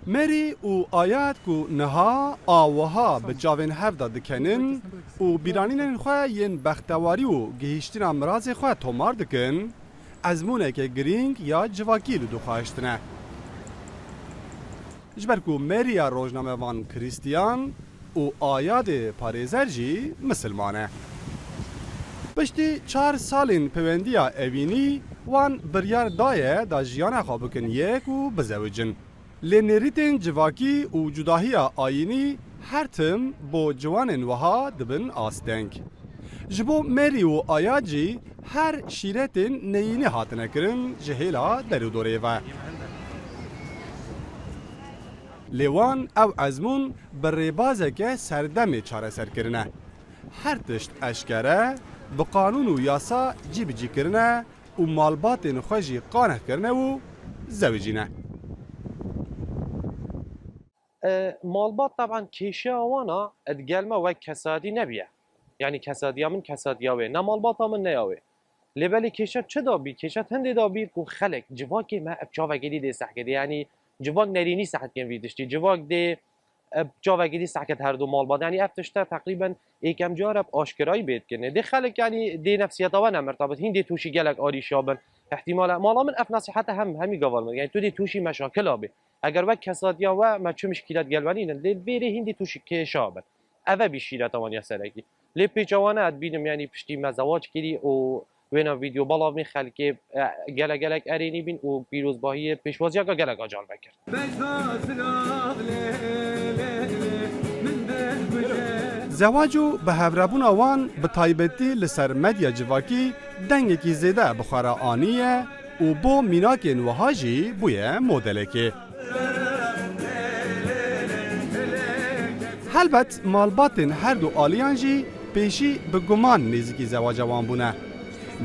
مری و آیات کو نها آوها به جاوین هفدا دکنن و بیرانین خواه ین بختواری و گهیشتین امراض خواه تومار دکن ازمونه که گرینگ یا جواکی رو دخواهشتنه. جبر کو مری روزنامه وان کریستیان و آیات پاریزر جی مسلمانه. پشتی 4 سالین پوندیا اوینی وان بریار دایه دا جیانه خواه بکن یک و بزوجن. لنریتن جواکی و جداهی آینی هر تم با جوان وها دبن آستنگ. جبو مری و آیاجی هر شیرتن نیینی هاتنه کرن جهیلا درو دوره و. لیوان او ازمون بر بازه که سردم چاره سر کرنه. هر تشت اشکره به قانون و یاسا جیب جی کرنه و مالبات خوشی قانه کرنه و زوجینه. مالبات طبعا کیشه آوانا ادگلمه و کسادی نبیه یعنی کسادی همون کسادی هاوه نه مالبات همون نیاوه لبلی کیشه چه دابی؟ کیشه تنده دابی که خلق جواکی ما ابجاوه گلی دی سحکده یعنی جواک نرینی سحک کن ویدشتی جواک دی ابجاوه گلی سحکت هر دو مالبات یعنی افتشته تقریبا ایکم جارب آشکرایی بید کنه دی خلق یعنی دی نفسیت آوه نمرتبط هین دی توشی گلک آری شابن احتمالا مالا من اف نصیحت همی گوارمن یعنی تو دی توشی مشاکل آبی اگر وقت کسادیا و ما چه مشکلات گلوانین لیل بیره هندی توش که شابه اوه بیشیره توانی سرکی لی پیچوانه اد بینم یعنی پشتی مزواج کردی و وینا ویدیو بالا می خلکی گلک ارینی بین و پیروز باهی پیشوازی اگه گلک آجال بکرد زواجو به هفرابون آوان به تایبتی لسر مدیا جواکی دنگی که زیده بخارا آنیه و بو میناک نوهاجی بویه مدلکی. البته مالباتن هر دو آلیانجی پیشی به گمان نزدیکی زواج وان بونه.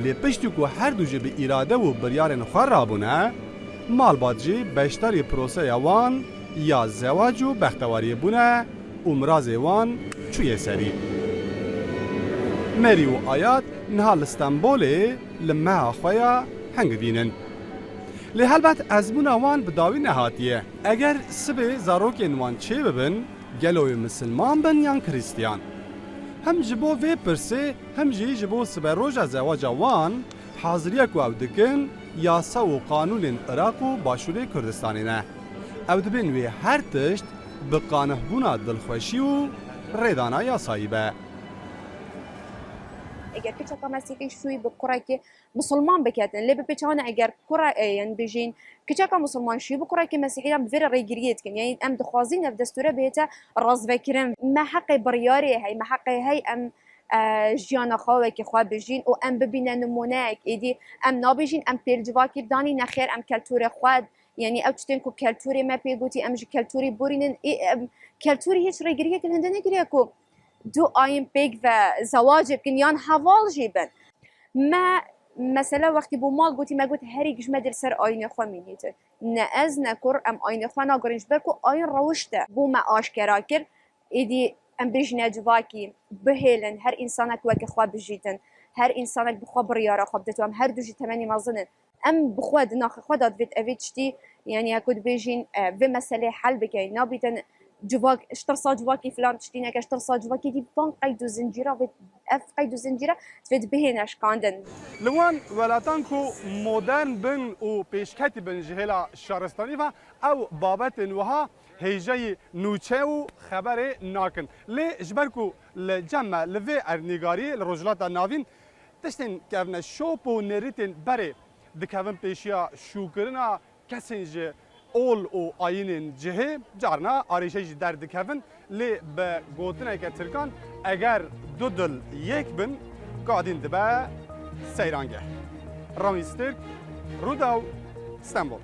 لی پشتو که هر دو جی به اراده و بریارن خواه را بونه مالبات جی بیشتری پروسه وان یا زواج و بختواری بونه و مراز وان چوی سری. مری و آیات نهال استنبولی لمه خواه هنگ بینن. لی البته از بونه وان بداوی نهاتیه. اگر سبه زاروکین وان چه ببن گلوی مسلمان بن یان کریستیان. هم جبو وی پرسه هم جبو سبه روژا زواج وان حاضریه که او دکن یاسا و قانون عراق و باشور کردستانی نه. او دبین وی هر تشت به قانه بونا دلخوشی و ریدانا یاسایی به. اگر کچکا مسیحی شوی به کره که مسلمان بکردن لی بپیچانه اگر کره یعنی بجین کچکا مسلمان شوی به کره که مسیحی هم بفیر ریگریت کن یعنی ام دخوازین اف دستوره بهتا راز وکرم ما حق بریاری هی ما حق هی ام جیانا خواه که خواه بجین و ام ببینن نمونه ایدی ام نابجین ام پیرجواکی دانی نخیر ام کلتور خواد یعنی او چتین کو کلتوری ما پیگوتی ام کلتوری بورینن کلتوری هیچ ریگریت هنده نگریه کو دو آیم پیک و زواج بکن یان حوال جیبن ما مثلا وقتی بو مال گوتی ما گوت هری گش مدر سر آینه خو مینیته نه از نکر ام آینه خو ناگرنج برکو آین روشته بو ما آشکرا کر ایدی ام بجنه جواکی بهلن هر انسانک وک خو بجیتن هر انسانک بخو بریاره خو بدتو ام هر دوجی تمنی مازنن ام بخود ناخ خودات فيت افيتشتي يعني هكود بيجين في مسألة حل بكاي نابيتن جواك اشترصا جواكي فلان تشتينا كاشترصا جواكي دي بان قيدو زنجيرة فيت اف قيدو زنجيرة تفيد بهناش كاندن لوان ولاتان کو مدرن بن و پیشکتی بن جهلا شهرستانی و او بابت وها هیجای نوچه و خبر ناکن لی جبرکو لجمع لوی ارنیگاری لرجلات ناوین تشتین کهون شوپ و نریتین بره دکهون پیشیا شوکرنا کسنج اول و آینین جهه جارنا آریشه در دکهون لی به گوتنه که ترکان اگر دو دل یک بن قادین دبه سیرانگه رامیستر روداو استانبول